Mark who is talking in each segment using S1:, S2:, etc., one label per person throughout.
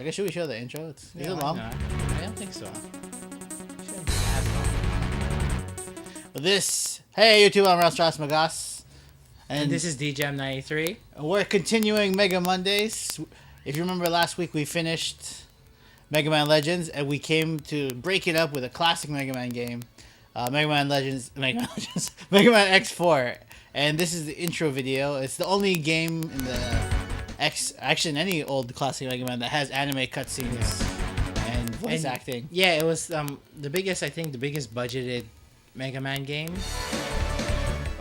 S1: I guess should we show the intro? Is it
S2: why
S1: long?
S2: not? I don't think so.
S1: Well, hey YouTube, I'm Ross Magas.
S2: And this is Dejam 93.
S1: We're continuing Mega Mondays. If you remember last week, we finished Mega Man Legends, and we came to break it up with a classic Mega Man game, Mega Man X4. And this is the intro video. It's the only game in the actually in any old classic Mega Man that has anime cutscenes and voice acting.
S2: Yeah, it was the biggest budgeted Mega Man game,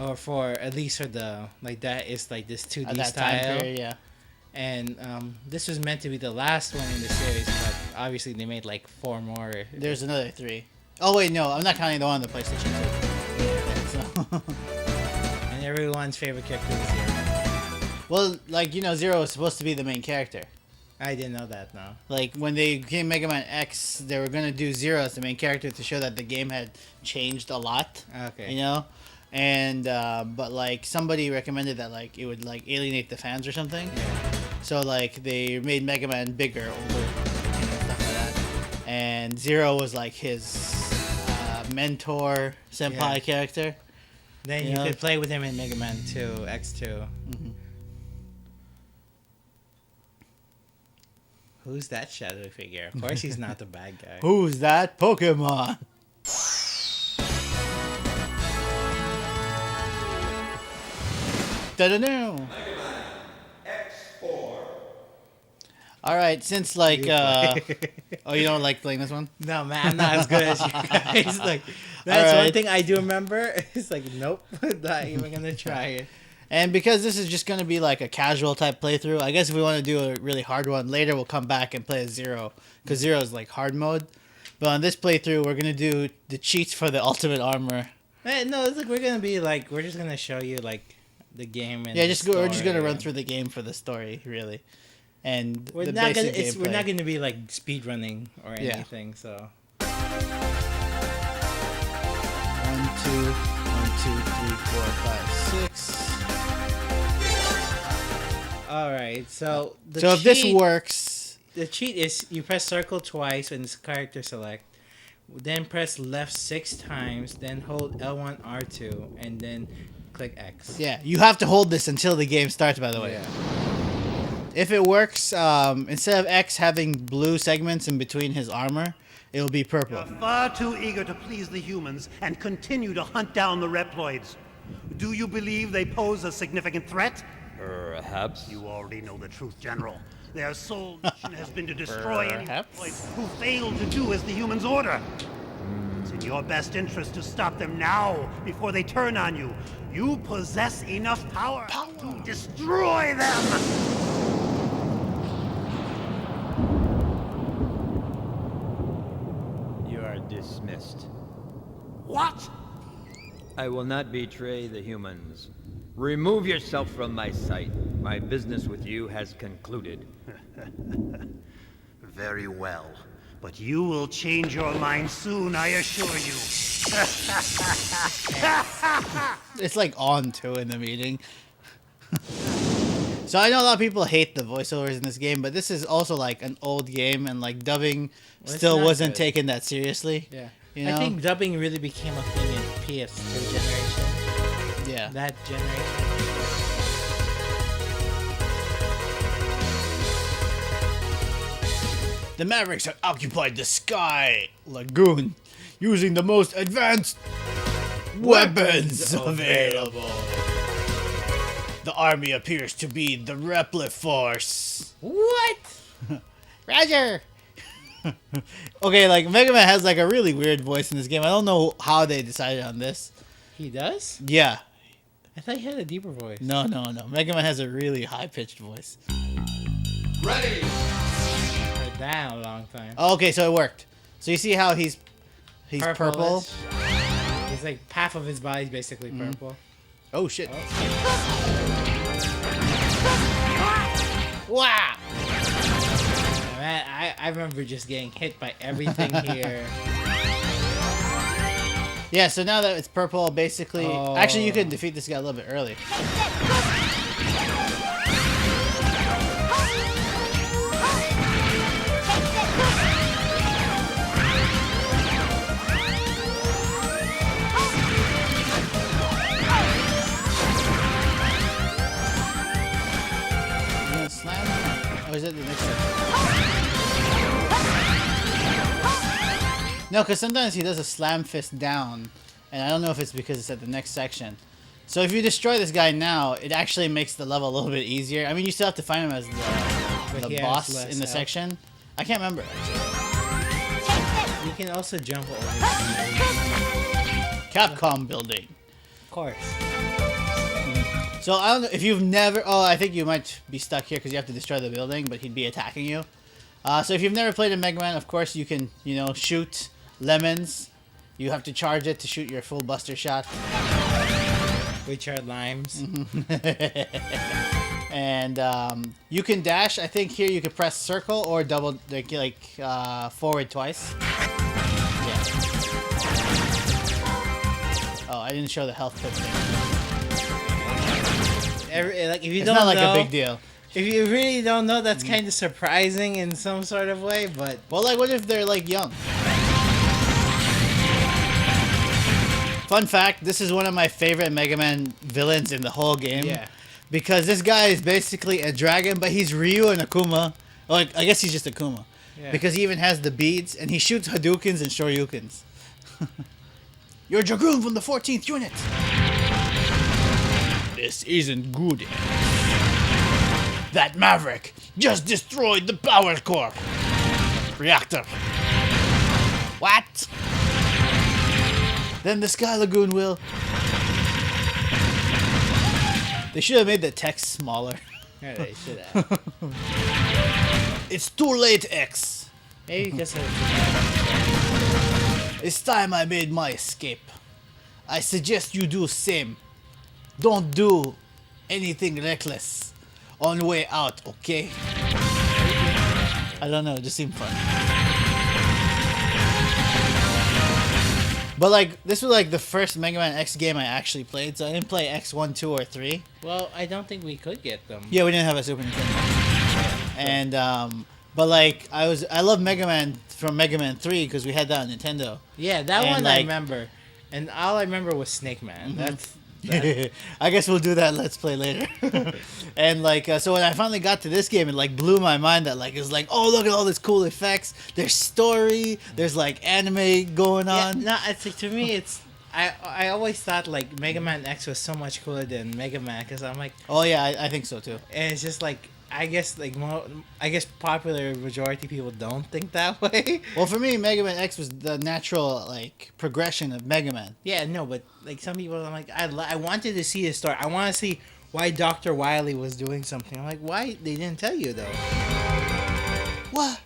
S2: or for at least for the that is like this 2D
S1: That
S2: style.
S1: time period, yeah.
S2: And this was meant to be the last one in the series, but obviously they made like 4 more.
S1: There's another 3. Oh wait, no, I'm not counting the one on the PlayStation 2. So.
S2: And everyone's favorite character is Zero.
S1: Well, Zero was supposed to be the main character.
S2: I didn't know that. No.
S1: Like when they came Mega Man X, they were gonna do Zero as the main character to show that the game had changed a lot.
S2: Okay.
S1: And but somebody recommended that it would alienate the fans or something.
S2: Yeah.
S1: So they made Mega Man bigger, older, stuff like that. And Zero was his mentor, senpai character.
S2: Then you could play with him in Mega Man 2, X2.
S1: Mm-hmm.
S2: Who's that shadowy figure? Of course he's not the bad guy.
S1: Who's that Pokemon? Da-da-da.
S3: Megaman X4.
S1: All right, since oh, you don't like playing this one?
S2: No, man, I'm not as good as you guys. That's one thing I do remember. It's nope, not even gonna try it.
S1: And because this is just going to be a casual type playthrough, I guess if we want to do a really hard one, later we'll come back and play a Zero. Because Zero is hard mode. But on this playthrough, we're going to do the cheats for the ultimate armor.
S2: Hey, no, it's we're going to be we're just going to show you the game and
S1: we're just going to run through the game for the story, really. And
S2: we're not going to be speed running or anything, so.
S1: 1, 2, 3, 4, 5, 6.
S2: Alright, so
S1: if this works,
S2: the cheat is you press circle twice when it's character select, then press left 6 times, then hold L1 R2, and then click X.
S1: Yeah, you have to hold this until the game starts, by the way.
S2: Yeah.
S1: If it works, instead of X having blue segments in between his armor, it'll be purple.
S4: You're far too eager to please the humans and continue to hunt down the Reploids. Do you believe they pose a significant threat?
S5: Perhaps.
S4: You already know the truth, General. Their sole mission has been to destroy any Reploids who fail to do as the humans order. It's in your best interest to stop them now before they turn on you. You possess enough power to destroy them!
S5: You are dismissed.
S4: What?
S5: I will not betray the humans. Remove yourself from my sight. My business with you has concluded.
S4: Very well. But you will change your mind soon, I assure you.
S1: It's on too in the meeting. So I know a lot of people hate the voiceovers in this game, but this is also an old game, and dubbing still wasn't taken that seriously.
S2: Yeah.
S1: I
S2: think dubbing really became a thing in PS2 generation.
S1: Yeah.
S2: That generation.
S1: The Mavericks have occupied the Sky Lagoon using the most advanced weapons available. The army appears to be the Repli Force.
S2: What?
S1: Roger! Okay, Mega Man has a really weird voice in this game. I don't know how they decided on this.
S2: He does?
S1: Yeah.
S2: I thought he had a deeper voice.
S1: No. Mega Man has a really high-pitched voice.
S3: Ready.
S2: Heard that in a long time.
S1: Oh, okay, so it worked. So you see how he's purple?
S2: He's half of his body's basically purple.
S1: Oh, shit. Wow!
S2: Man, I remember just getting hit by everything here.
S1: Yeah, so now that it's purple, basically... Actually, you can defeat this guy a little bit early. No, because sometimes he does a slam fist down, and I don't know if it's because it's at the next section. So if you destroy this guy now, it actually makes the level a little bit easier. I mean, you still have to find him as the
S2: he has
S1: boss
S2: less
S1: in the
S2: health.
S1: section. I can't remember, actually.
S2: You can also jump over.
S1: Capcom building.
S2: Of course.
S1: So I don't know if you've never. Oh, I think you might be stuck here because you have to destroy the building, but he'd be attacking you. So if you've never played a Mega Man, of course you can, shoot lemons. You have to charge it to shoot your full Buster shot.
S2: Which are limes.
S1: And you can dash. I think here you could press circle or double, forward twice. Yeah. Oh, I didn't show the health clip thing.
S2: If you
S1: It's
S2: don't
S1: not like
S2: know,
S1: a big deal.
S2: If you really don't know, that's kind of surprising in some sort of way. But
S1: Well, like, what if they're, like, young? Fun fact, this is one of my favorite Mega Man villains in the whole game.
S2: Yeah.
S1: Because this guy is basically a dragon, but he's Ryu and Akuma. Like, I guess he's just Akuma.
S2: Yeah.
S1: Because he even has the beads, and he shoots Hadoukens and Shoryukens. You're a Dragoon from the 14th unit. This isn't good. That Maverick just destroyed the power core reactor. What? Then the Sky Lagoon will. They should have made the text smaller.
S2: yeah, they should have.
S1: It's too late, X.
S2: Maybe because of
S1: It's time I made my escape. I suggest you do same. Don't do anything reckless on way out, okay? I don't know, it just seemed fun. But like, this was like the first Mega Man X game I actually played, so I didn't play X 1, 2, or 3.
S2: Well, I don't think we could get them.
S1: Yeah, we didn't have a Super Nintendo. And but like I love Mega Man from Mega Man 3 because we had that on Nintendo.
S2: Yeah, that
S1: And,
S2: one I
S1: like-
S2: remember. And all I remember was Snake Man. That's
S1: I guess we'll do that Let's Play later. And like so when I finally got to this game, it like blew my mind that like it was like, oh, look at all this cool effects. There's story. There's like anime going
S2: yeah,
S1: on.
S2: no, it's like, to me it's I always thought like Mega Man X was so much cooler than Mega Man because I'm like,
S1: Oh yeah, I think so too.
S2: and it's just like I guess popular majority of people don't think that way.
S1: Well, for me, Mega Man X was the natural like progression of Mega Man.
S2: Yeah, no, but like some people, I'm like, I wanted to see the story. I want to see why Dr. Wily was doing something. I'm like, why they didn't tell you though?
S1: What?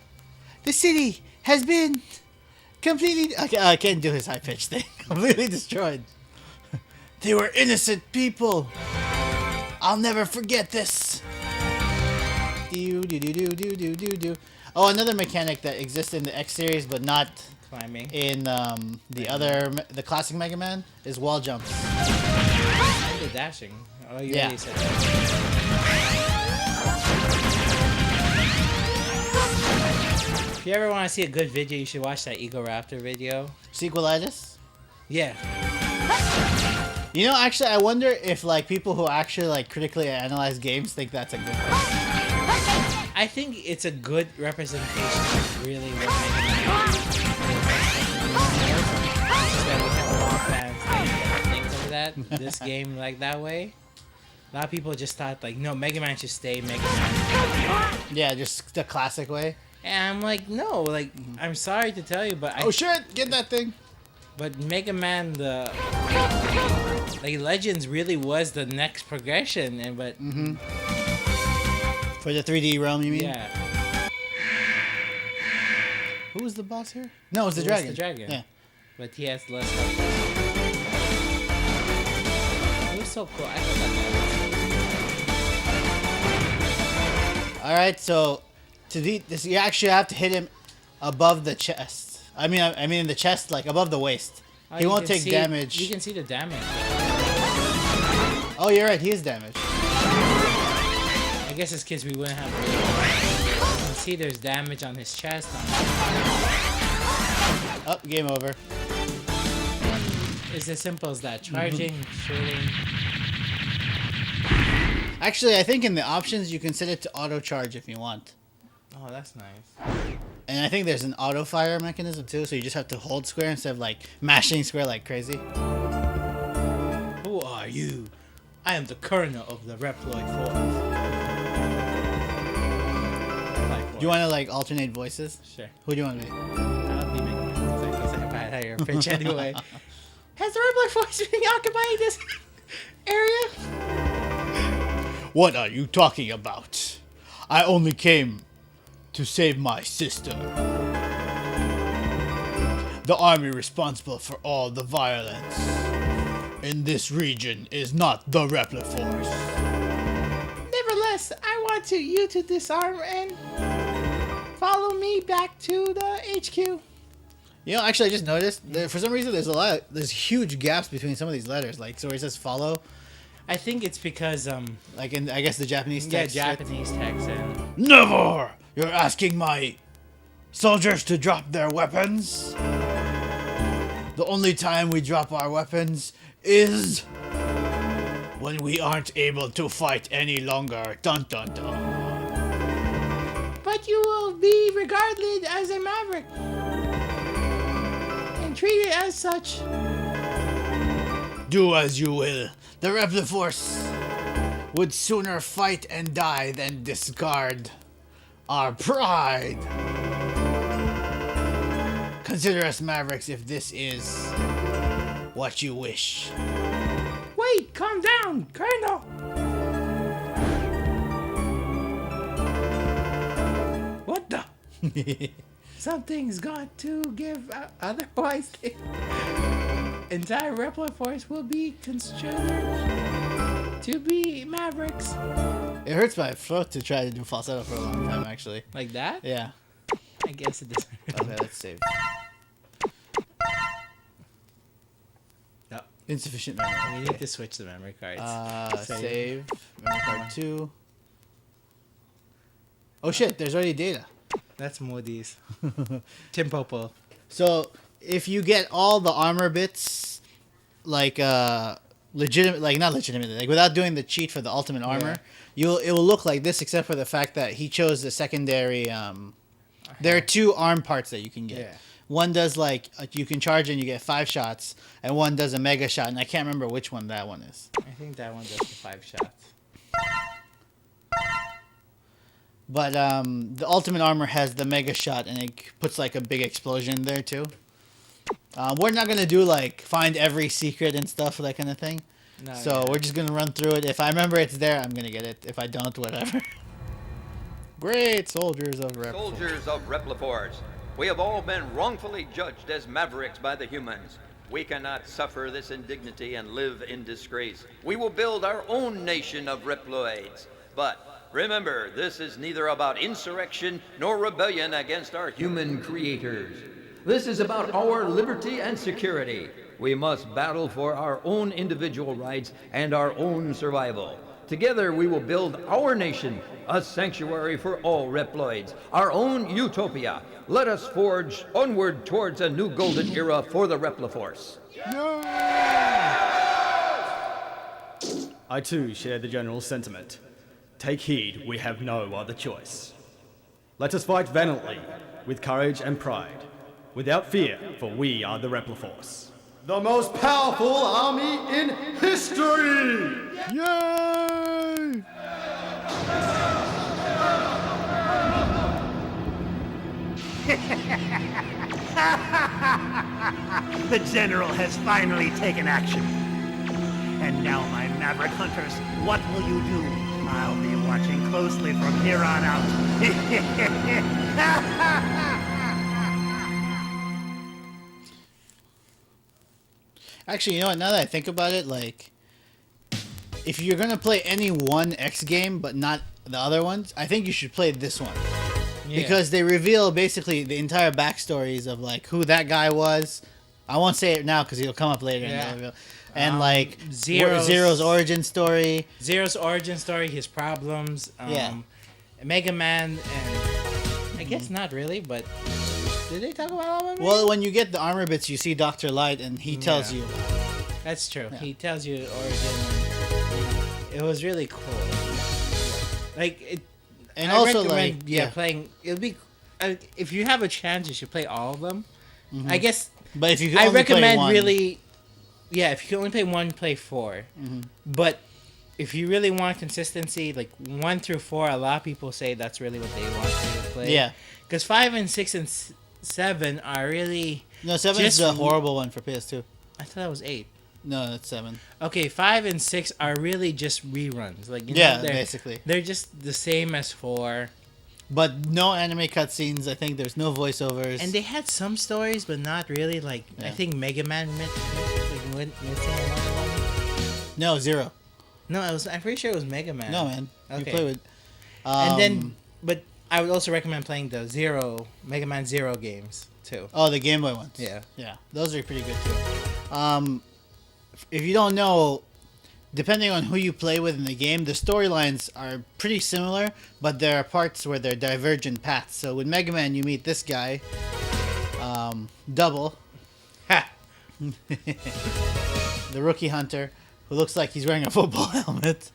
S1: The city has been completely. I can't do his high pitched thing. Completely destroyed. They were innocent people. I'll never forget this. Do. Oh, another mechanic that exists in the X series, but not
S2: Climbing.
S1: in the classic Mega Man, is wall jumps.
S2: And the dashing. Oh, you
S1: Yeah.
S2: already said that. If you ever want to see a good video, you should watch that Ego Raptor video.
S1: Sequelitis.
S2: Yeah.
S1: You know, actually, I wonder if like people who actually like critically analyze games think that's a good thing.
S2: I think it's a good representation of really what Mega Man is. That we have a lot of fans that think of that, this game like that way. A lot of people just thought like, no, Mega Man should stay Mega Man.
S1: Yeah, just the classic way.
S2: And I'm like, no, like, I'm sorry to tell you, but
S1: Oh shit! Get that thing.
S2: but Mega Man like Legends really was the next progression, and but
S1: For the 3D realm, you mean?
S2: yeah,
S1: Who was the boss here? No, it was the
S2: It was
S1: dragon.
S2: the dragon.
S1: Yeah.
S2: but he has less health. It was so cool. I thought that.
S1: All right, so to beat this, you actually have to hit him above the chest. I mean in the chest, like above the waist.
S2: Oh,
S1: He
S2: you
S1: won't
S2: can
S1: take
S2: see-
S1: damage.
S2: You can see the damage.
S1: Oh, you're right. He is damaged.
S2: I guess it's because we wouldn't have. You can see there's damage on his chest.
S1: Oh, game over.
S2: It's as simple as that. Charging, shooting.
S1: Actually, I think in the options you can set it to auto charge if you want.
S2: Oh, that's nice.
S1: And I think there's an auto fire mechanism too, so you just have to hold square instead of like mashing square like crazy.
S2: Who are you? I am the colonel of the Reploid Force.
S1: Do you want to like alternate voices?
S2: Sure.
S1: Who do you want to be?
S2: I'll be Megaman because I have a higher pitch anyway. Has the Reploid Force been occupying this area?
S1: What are you talking about? I only came to save my sister. The army responsible for all the violence in this region is not the Reploid Force.
S2: Nevertheless, I want you to disarm and follow me back to the HQ.
S1: You know, actually, I just noticed for some reason there's huge gaps between some of these letters. Like, so where it says follow,
S2: I think it's because
S1: like in I guess the Japanese
S2: yeah,
S1: text.
S2: Japanese text and
S1: Never! You're asking my soldiers to drop their weapons? The only time we drop our weapons is when we aren't able to fight any longer. Dun dun dun.
S2: but you will be regarded as a maverick and treated as such.
S1: Do as you will. The Reploid Force would sooner fight and die than discard our pride. Consider us mavericks if this is what you wish.
S2: Wait, calm down, Colonel. What the? Something's got to give out, otherwise the entire Reploid Force will be considered to be mavericks.
S1: It hurts my throat to try to do falsetto for a long time, actually.
S2: Like that?
S1: Yeah.
S2: I guess it doesn't.
S1: Okay, let's save.
S2: No.
S1: Insufficient memory.
S2: We need to switch the memory cards.
S1: Save. Memory card 2. Oh shit, there's already data.
S2: That's Moody's. Tim Popo.
S1: So, if you get all the armor bits, like, legitimate, like, not legitimately, like, without doing the cheat for the ultimate armor, it will look like this, except for the fact that he chose the secondary, there are 2 arm parts that you can get.
S2: Yeah.
S1: One does, like, you can charge and you get 5 shots, and one does a mega shot, and I can't remember which one that one is.
S2: I think that one does the 5 shots.
S1: But the ultimate armor has the mega shot, and it puts like a big explosion there too. We're not gonna do like find every secret and stuff, that kind of thing.
S2: No,
S1: So
S2: yeah.
S1: we're just gonna run through it. If I remember it's there, I'm gonna get it. If I don't, whatever. Great soldiers of Reploid.
S5: Soldiers of Reploid Force, we have all been wrongfully judged as mavericks by the humans. We cannot suffer this indignity and live in disgrace. We will build our own nation of Reploids. But remember, this is neither about insurrection nor rebellion against our human creators. This is about our liberty and security. We must battle for our own individual rights and our own survival. Together we will build our nation, a sanctuary for all Reploids, our own utopia. Let us forge onward towards a new golden era for the Reploid Force.
S6: I too share the general sentiment. Take heed, we have no other choice. Let us fight valiantly, with courage and pride, without fear, for we are the Reploid Force. The most powerful army in history!
S1: Yay!
S4: The general has finally taken action. And now, my maverick hunters, what will you do? I'll be watching closely from here on out.
S1: Actually, you know what? Now that I think about it, like, if you're gonna play any one X game but not the other ones, I think you should play this one.
S2: Yeah.
S1: Because they reveal basically the entire backstories of like who that guy was. I won't say it now because he'll come up later.
S2: Yeah.
S1: And like
S2: Zero's
S1: origin story.
S2: Zero's origin story, his problems.
S1: Yeah.
S2: Megaman, and I guess not really, but did they talk about all of it?
S1: Well, when you get the armor bits, you see Dr. Light, and he tells
S2: Yeah.
S1: you.
S2: That's true.
S1: Yeah.
S2: He tells you origin. It was really cool. Like it.
S1: And
S2: I
S1: also,
S2: recommend,
S1: like, yeah.
S2: playing. It'll be if you have a chance, you should play all of them. I guess.
S1: But if you can
S2: I
S1: only play
S2: recommend
S1: one,
S2: really. Yeah, if you can only play one, play 4. But if you really want consistency, like 1 through 4, a lot of people say that's really what they want you to play.
S1: Yeah.
S2: Because 5 and 6 and 7 are really.
S1: No, 7 is
S2: just
S1: the horrible one for PS2.
S2: I thought that was 8.
S1: No, that's 7.
S2: Okay, 5 and 6 are really just reruns. Like
S1: Yeah,
S2: they're,
S1: basically.
S2: they're just the same as 4.
S1: But no anime cutscenes. I think there's no voiceovers.
S2: And they had some stories, but not really. Like I
S1: Yeah.
S2: think Megaman missing one.
S1: No, 0.
S2: No, I'm pretty sure it was Megaman.
S1: No, man. You
S2: Okay.
S1: play with.
S2: And then, but I would also recommend playing the Mega Man Zero games too.
S1: Oh, the Game Boy ones.
S2: Yeah.
S1: Yeah, those are pretty good too. If you don't know, depending on who you play with in the game, the storylines are pretty similar, but there are parts where they're divergent paths. So with Mega Man, you meet this guy, Double,
S2: Ha!
S1: the rookie hunter, who looks like he's wearing a football helmet.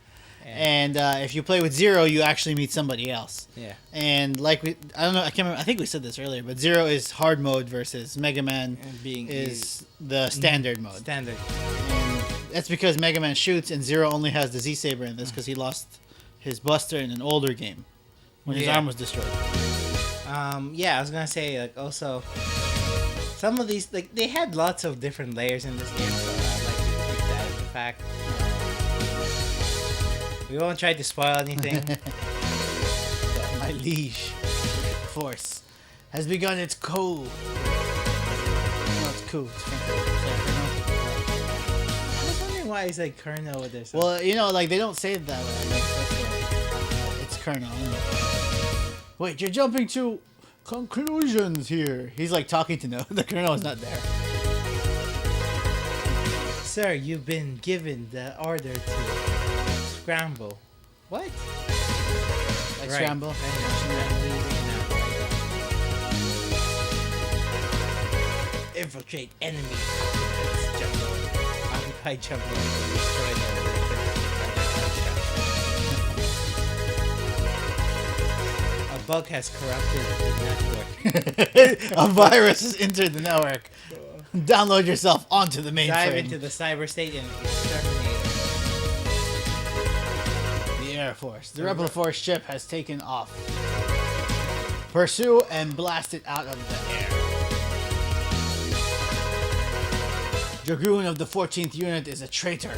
S2: Yeah.
S1: And if you play with Zero, you actually meet somebody else.
S2: Yeah.
S1: And like I don't know, I can't remember. I think we said this earlier, but Zero is hard mode versus Mega Man
S2: And being
S1: is the standard mode.
S2: Standard.
S1: And that's because Mega Man shoots, and Zero only has the Z Saber in this because he lost his Buster in an older game when his
S2: Yeah.
S1: arm was destroyed.
S2: Yeah, I was gonna say like also some of these like they had lots of different layers in this game, so I'd like to keep that as a fact. We won't try to spoil anything.
S1: My liege force has begun its coup. No, it's coup. It's French.
S2: I was wondering why it's like Colonel with this.
S1: Well, you know, like they don't say it that way. Like, that's why it's Colonel. Wait, you're jumping to conclusions here. He's like talking to no. The Colonel is not there.
S2: Sir, you've been given the order to scramble. What?
S1: Like scramble.
S2: I know. I'm leaving now. Infiltrate enemy. Jungle. Occupy jungle. Destroy them. A bug has corrupted the network.
S1: A virus has entered the network. Download yourself onto the
S2: Dive
S1: mainframe.
S2: into the cyber state and exterminate it.
S1: The Air Force. The Rebel Force ship has taken off. Pursue and blast it out of the air. Dragoon of the 14th Unit is a traitor.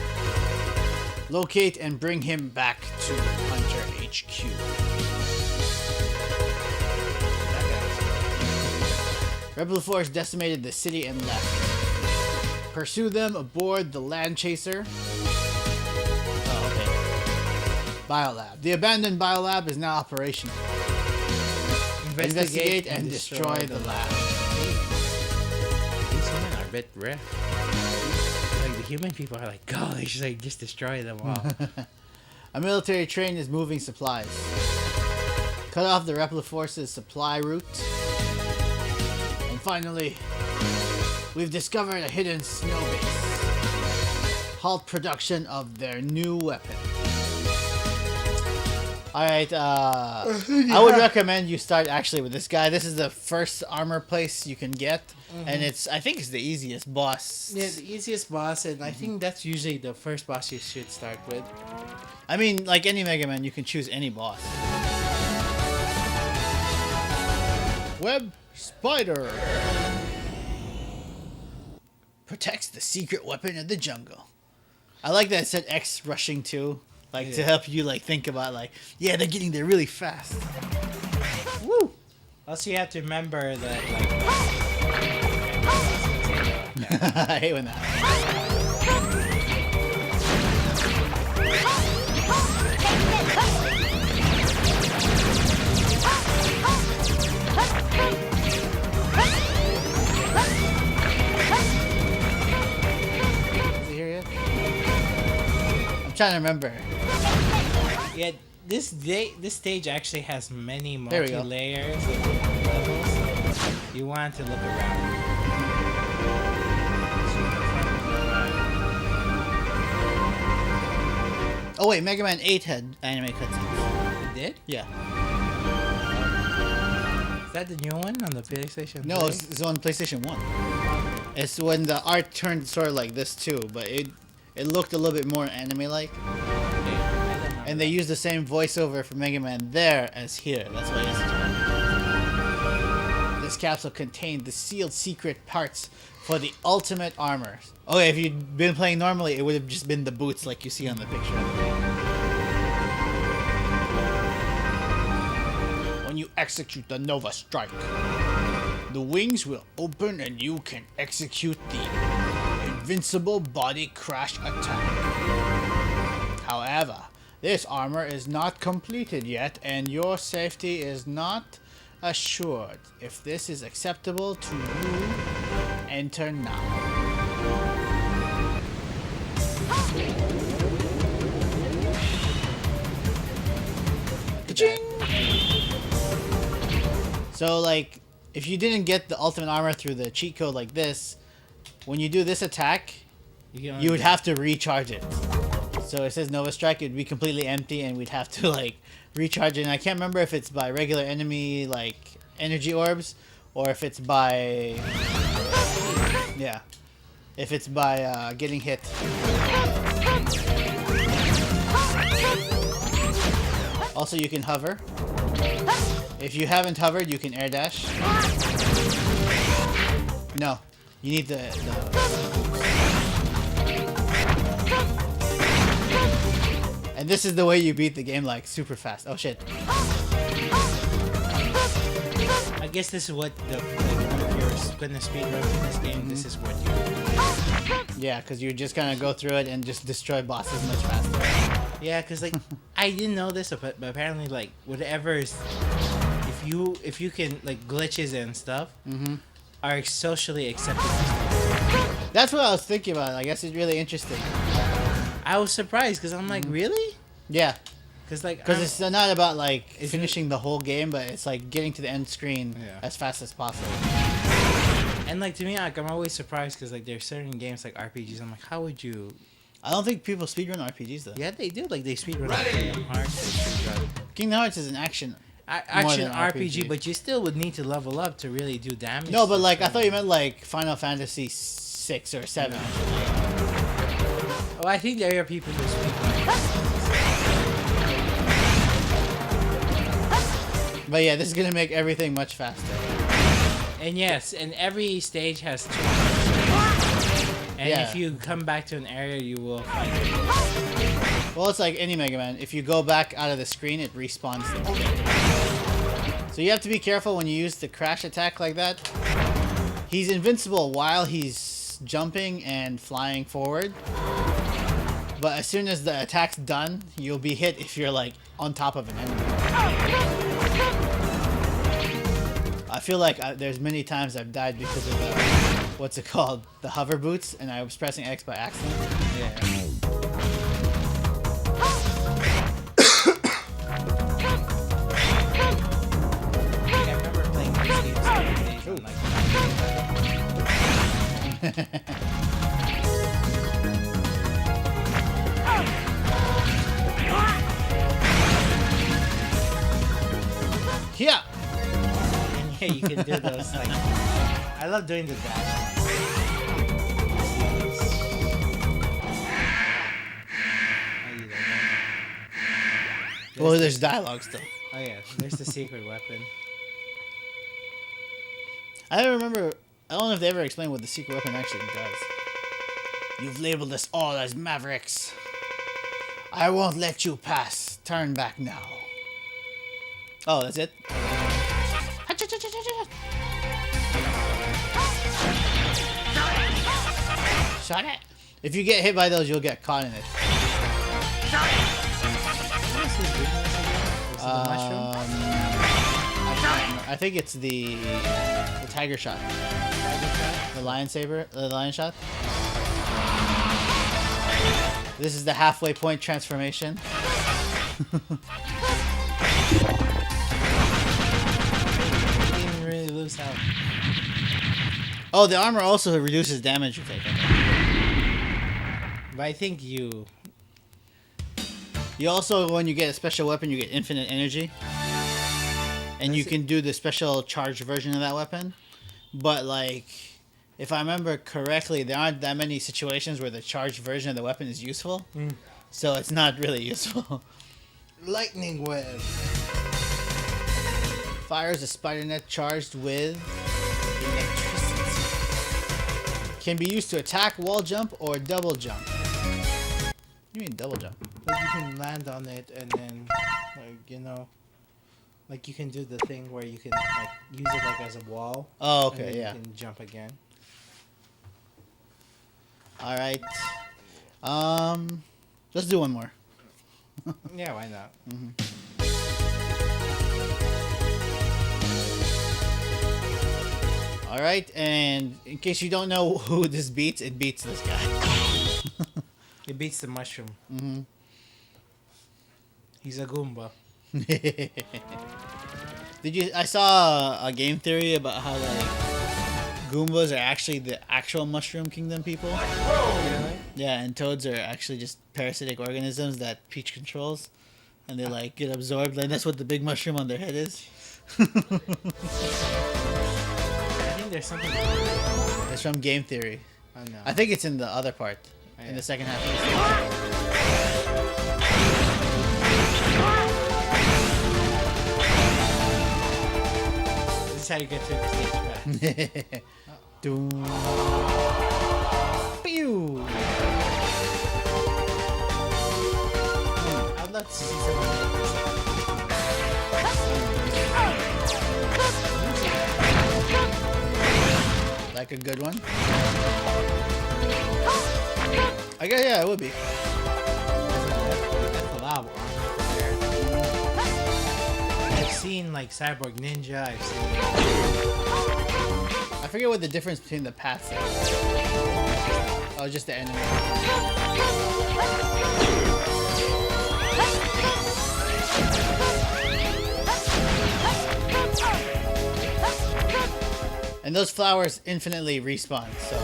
S1: Locate and bring him back to Hunter HQ. Rebel Force decimated the city and left. Pursue them aboard the Land Chaser. Oh, okay. Biolab. The abandoned Biolab is now operational. Investigate and destroy the lab.
S2: These women are a bit rough. Like the human people are like, go, they should like just destroy them all.
S1: A military train is moving supplies. Cut off the Rebel Force's supply route. And finally, we've discovered a hidden snow base. Halt production of their new weapon. Alright, I would recommend you start actually with this guy. This is the first armor place you can get. And I think it's the easiest boss.
S2: Yeah, the easiest boss, and I think that's usually the first boss you should start with.
S1: I mean, like any Mega Man, you can choose any boss. Web Spider protects the secret weapon of the jungle. I like that it said X rushing too, like to help you like think about like, yeah, they're getting there really fast. Woo!
S2: Also, you have to remember that
S1: I hate when that happens. Is he here yet? I'm trying to remember.
S2: yeah, this stage actually has many
S1: There we go.
S2: multi-layers of levels. You want to look around.
S1: Oh wait, Mega Man 8 had anime cutscenes.
S2: You did?
S1: Yeah.
S2: Is that the new one on the PlayStation?
S1: No,
S2: 3?
S1: it's on PlayStation 1. It's when the art turned sort of like this too, but it looked a little bit more anime-like. And they used the same voiceover for Mega Man there as here. That's why it's This capsule contained the sealed secret parts for the ultimate armor. Oh, if you'd been playing normally, it would have just been the boots like you see on the picture. When you execute the Nova Strike, the wings will open and you can execute the invincible body crash attack. However, this armor is not completed yet and your safety is not assured. If this is acceptable to you, enter now. Ka-ching! So like, if you didn't get the ultimate armor through the cheat code like this, when you do this attack, you would have to recharge it. So it says Nova Strike, it would be completely empty and we'd have to like recharge it. And I can't remember if it's by regular enemy like energy orbs or if it's by, yeah, if it's by getting hit. Also, you can hover. If you haven't hovered, you can air dash. No, you need the and this is the way you beat the game, like super fast. Oh shit.
S2: I guess this is what the if you're gonna speedrun this game, this is what you.
S1: Yeah, because you just kind of go through it and just destroy bosses much faster.
S2: Yeah, because like I didn't know this, but apparently like whatever is, if you can like glitches and stuff are socially accepted.
S1: That's what I was thinking about. I guess it's really interesting.
S2: I was surprised because I'm like, really?
S1: Yeah,
S2: Because like
S1: because it's not about like finishing the whole game, but it's like getting to the end screen
S2: Yeah.
S1: as fast as possible.
S2: and like to me, like I'm always surprised because like there's certain games like RPGs. I'm like, how would you?
S1: I don't think people speedrun RPGs though.
S2: Yeah, they do. Like they speedrun
S3: Ready.
S2: Kingdom Hearts. They speedrun
S1: Kingdom Hearts is an action.
S2: action
S1: than
S2: RPG,
S1: RPG.
S2: but you still would need to level up to really do damage.
S1: No, but
S2: to
S1: like I
S2: certain-
S1: thought you meant like Final Fantasy 6 or 7.
S2: Oh, I think there are people who speedrun.
S1: But yeah, this is gonna make everything much faster.
S2: And yes, and every stage has two. And
S1: Yeah.
S2: if you come back to an area, you will find it.
S1: Well, it's like any Mega Man. If you go back out of the screen, it respawns them. So you have to be careful when you use the crash attack like that. He's invincible while he's jumping and flying forward. But as soon as the attack's done, you'll be hit if you're like on top of an enemy. I feel like there's many times I've died because of what's it called? The hover boots, and I was pressing X by accident.
S2: Yeah. I remember playing these games the other day on, like,
S1: Yeah.
S2: and yeah, you can do those like. I love doing the dash. I do that.
S1: Well, there's dialogue still.
S2: Oh yeah, there's the secret weapon.
S1: I don't remember. I don't know if they ever explain what the secret weapon actually does. You've labeled us all as Mavericks. I won't let you pass. Turn back now. Oh, that's it? Shot it. If you get hit by those, you'll get caught in it.
S2: Is it the mushroom?
S1: I think it's the tiger shot. The lion saber, the lion shot. This is the halfway point transformation.
S2: You didn't really lose out.
S1: Oh, the armor also reduces damage you take.
S2: But I think you.
S1: You also, when you get a special weapon, you get infinite energy. and you can do the special charged version of that weapon. But like, if I remember correctly, there aren't that many situations where the charged version of the weapon is useful. So it's not really useful.
S2: Lightning web.
S1: Fires a spider net charged with electricity. Can be used to attack, wall jump, or double jump. What do you mean double jump?
S2: Like you can land on it and then, like, you know, like you can do the thing where you can like use it like as a wall.
S1: Oh,
S2: and
S1: okay,
S2: then
S1: yeah.
S2: You can jump again.
S1: All right. Let's do one more.
S2: Yeah, why not?
S1: All right, and in case you don't know who this beats, it beats this guy.
S2: It beats the mushroom. He's a Goomba.
S1: Did you? I saw a game theory about how like Goombas are actually the actual Mushroom Kingdom people.
S2: Really?
S1: Yeah, and toads are actually just parasitic organisms that Peach controls, and they like get absorbed. Like that's what the big mushroom on their head is.
S2: I think there's something.
S1: It's from game theory.
S2: Oh no.
S1: I think it's in the other part, in
S2: yeah.
S1: the second half. Of the
S2: This is how you get to the stage pass.
S1: Doom. Pew.
S2: I'd love to see someone like this.
S1: Like a good one. I guess yeah, it would be.
S2: That's a lot of armor there. I've seen like Cyborg Ninja. I've seen.
S1: I forget what the difference between the paths is. Oh, just the enemy. And those flowers infinitely respawn, so.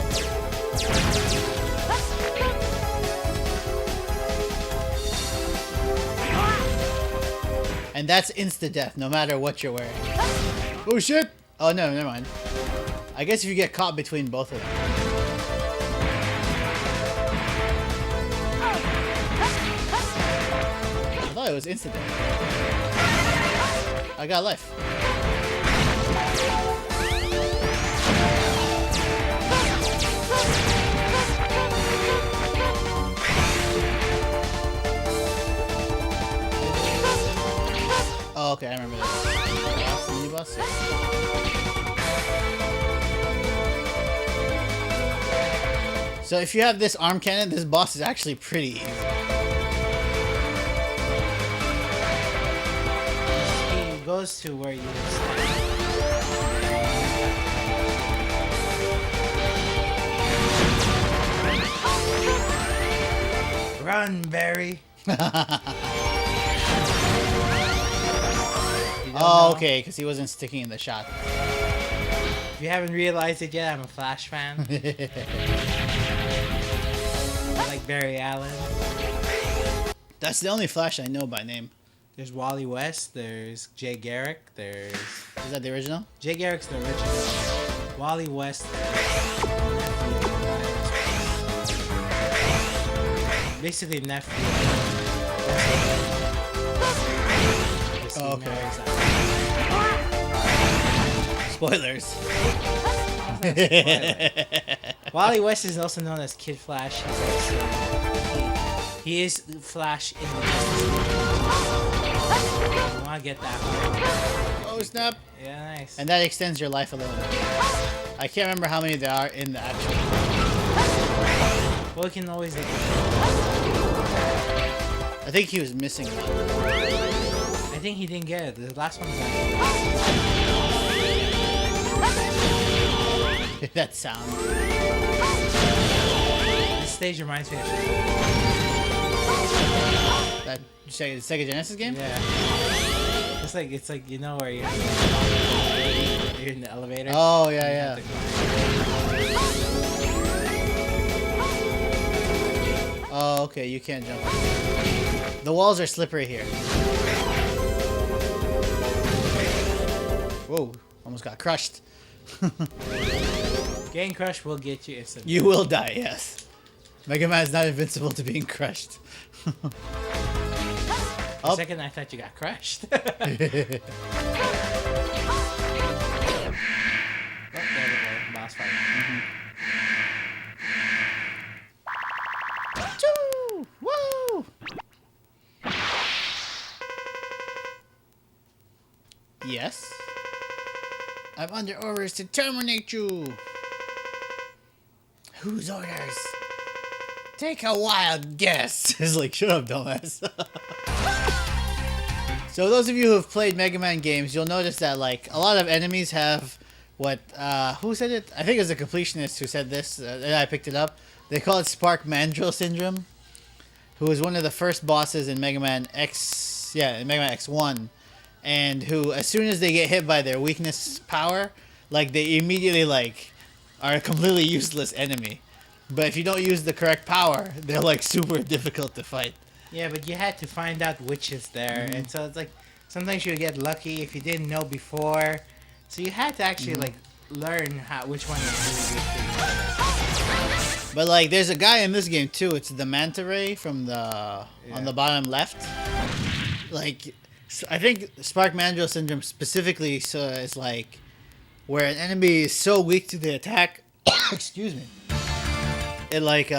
S1: And that's insta-death, no matter what you're wearing. Oh shit! Oh no, never mind. I guess if you get caught between both of them. I thought it was insta-death. I got life. Oh, okay, I remember this. Minibus? So if you have this arm cannon, this boss is actually pretty easy.
S2: He goes to where you Run, Barry.
S1: Oh, okay, because he wasn't sticking in the shot.
S2: If you haven't realized it yet, I'm a Flash fan. I like Barry Allen.
S1: That's the only Flash I know by name.
S2: There's Wally West. There's Jay Garrick. There's
S1: Is that the original?
S2: Jay Garrick's the original. Wally West. Basically nephew.
S1: Oh, okay. Spoilers.
S2: Wally West is also known as Kid Flash. He's also, he is Flash in the Justice League. You want to get that one.
S1: Oh snap!
S2: Yeah, nice.
S1: And that extends your life a little bit. I can't remember how many there are in the actual.
S2: Well, we can always.
S1: I think he was missing one.
S2: I think he didn't get it. The last one's not.
S1: That sound.
S2: This stage reminds me of.
S1: That Sega Genesis game?
S2: Yeah. It's like you know where you're in the elevator.
S1: Oh yeah, yeah. Oh okay, you can't jump. The walls are slippery here. Whoa, almost got crushed.
S2: Getting crushed will get you instantly.
S1: You will die, yes. Mega Man is not invincible to being crushed.
S2: For a second, I thought you got crushed. Oh, there we go. Boss fight.
S1: Choo! Woo! Yes. I'm under orders to terminate you. Whose orders? Take a wild guess. It's like, shut up, dumbass. So those of you who have played Mega Man games, you'll notice that like a lot of enemies have what who said it? I think it was a completionist who said this, and I picked it up. They call it Spark Mandrill syndrome, who was one of the first bosses in Mega Man X, in Mega Man X1, and who as soon as they get hit by their weakness power, like they immediately like are a completely useless enemy. But if you don't use the correct power, they're like super difficult to fight.
S2: Yeah, but you had to find out which is there, and so it's like sometimes you get lucky if you didn't know before. So you had to actually like learn which one is really good for you.
S1: But like, there's a guy in this game too. It's the Manta Ray from the on the bottom left. Like, I think Spark Mandrill syndrome specifically is like where an enemy is so weak to the attack. Excuse me. It like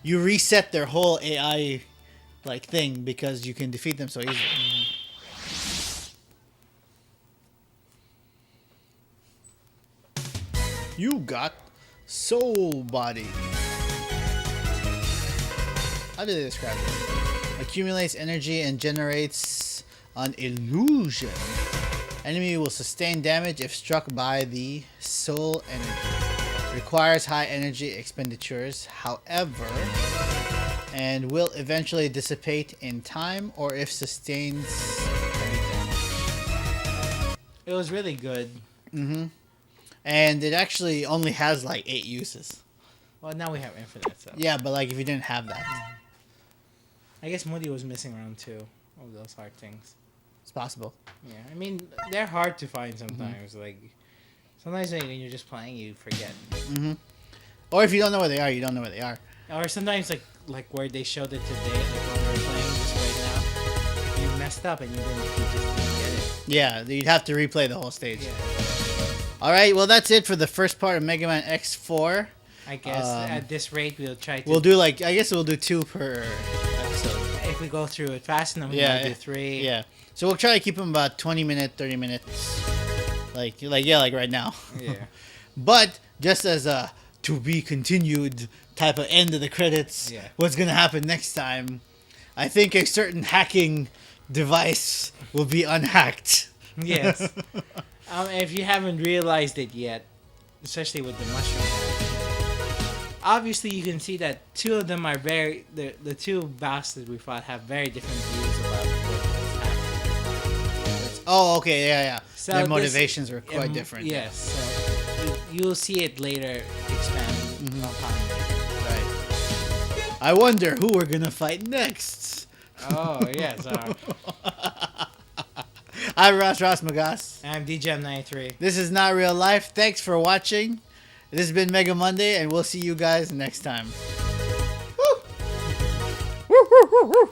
S1: you reset their whole AI like thing because you can defeat them so easily. You got Soul Body. How do they describe it? Accumulates energy and generates an illusion. Enemy will sustain damage if struck by the soul energy. Requires high energy expenditures, however, and will eventually dissipate in time or if sustains heavy damage.
S2: It was really good.
S1: And it actually only has like 8 uses.
S2: Well, now we have infinite, so.
S1: Yeah, but like if you didn't have that,
S2: I guess Moody was missing around 2 of those hard things.
S1: it's possible.
S2: Yeah, I mean, they're hard to find sometimes. Like, sometimes when you're just playing, you forget.
S1: Or if you don't know where they are, you don't know where they are.
S2: Or sometimes, like where they showed it today, like when we were playing this right now, you messed up and you just didn't get it.
S1: Yeah, you'd have to replay the whole stage.
S2: Yeah.
S1: Alright, well that's it for the first part of Mega Man X4.
S2: I guess at this rate, we'll try to.
S1: We'll do like, I guess we'll do 2 per episode.
S2: If we go through it fast enough, we might do 3.
S1: Yeah. So we'll try to keep them about 20 minutes, 30 minutes. Like right now.
S2: Yeah.
S1: But just as a to be continued type of end of the credits, what's gonna happen next time? I think a certain hacking device will be unhacked.
S2: Yes. If you haven't realized it yet, especially with the mushroom, obviously you can see that 2 of them are the 2 bosses we fought have very different views about what's happening.
S1: Oh, okay, yeah.
S2: So
S1: Their motivations were quite different.
S2: Yes. So you'll see it later expand upon it.
S1: Right. I wonder who we're gonna fight next.
S2: Oh, yes.
S1: I'm Ross Magas.
S2: I'm Dejam 93.
S1: This is Not Real Life. Thanks for watching. This has been MegaMonday, and we'll see you guys next time. Woo! Woo, woo, woo, woo.